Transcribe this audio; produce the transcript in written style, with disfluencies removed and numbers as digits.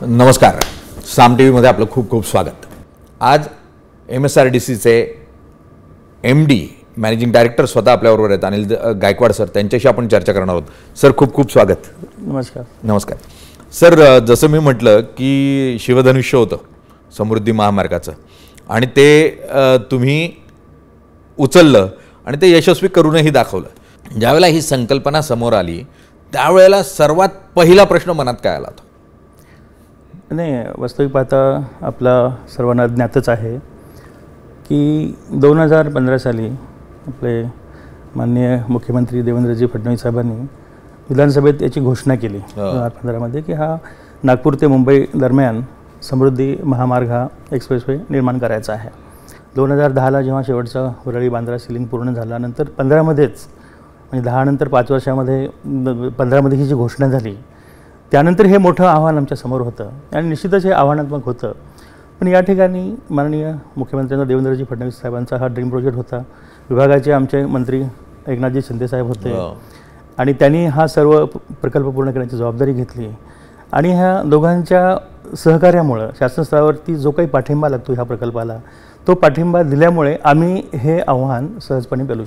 नमस्कार. साम टी व्हीमध्ये आपलं खूप खूप स्वागत. आज MSRDCचे MD मॅनेजिंग डायरेक्टर स्वतः आपल्याबरोबर आहेत, अनिल गायकवाड सर. त्यांच्याशी आपण चर्चा करणार आहोत. सर खूप खूप स्वागत. नमस्कार. नमस्कार सर. जसं मी म्हटलं की शिवधनुष्य होतं समृद्धी महामार्गाचं आणि ते तुम्ही उचललं आणि ते यशस्वी करूनही दाखवलं. ज्यावेळेला ही संकल्पना समोर आली त्यावेळेला सर्वात पहिला प्रश्न मनात काय आला होता? नाही, वास्तविक पाहता आपला सर्वांना ज्ञातच आहे की 2015 साली आपले माननीय मुख्यमंत्री देवेंद्रजी फडणवीस साहेबांनी विधानसभेत याची घोषणा केली 2015मध्ये की हा नागपूर ते मुंबई दरम्यान समृद्धी महामार्ग हा एक्सप्रेसवे निर्माण करायचा आहे. 2010ला जेव्हा शेवटचा वरळी बांद्रा सिलिंग पूर्ण झाल्यानंतर 15मध्येच म्हणजे 10 नंतर 5 वर्षामध्ये 15मध्ये ही जी घोषणा झाली त्यानंतर हे मोठं आव्हान आमच्यासमोर होतं आणि निश्चितच हे आव्हानात्मक होतं. पण या ठिकाणी माननीय मुख्यमंत्र्यांना देवेंद्रजी फडणवीस साहेबांचा हा ड्रीम प्रोजेक्ट होता. विभागाचे आमचे मंत्री एकनाथजी शिंदे साहेब होते आणि त्यांनी हा सर्व प्रकल्प पूर्ण करण्याची जबाबदारी घेतली आणि ह्या दोघांच्या सहकार्यामुळं शासन स्तरावरती जो काही पाठिंबा लागतो ह्या प्रकल्पाला तो पाठिंबा दिल्यामुळे आम्ही हे आव्हान सहजपणे पेलू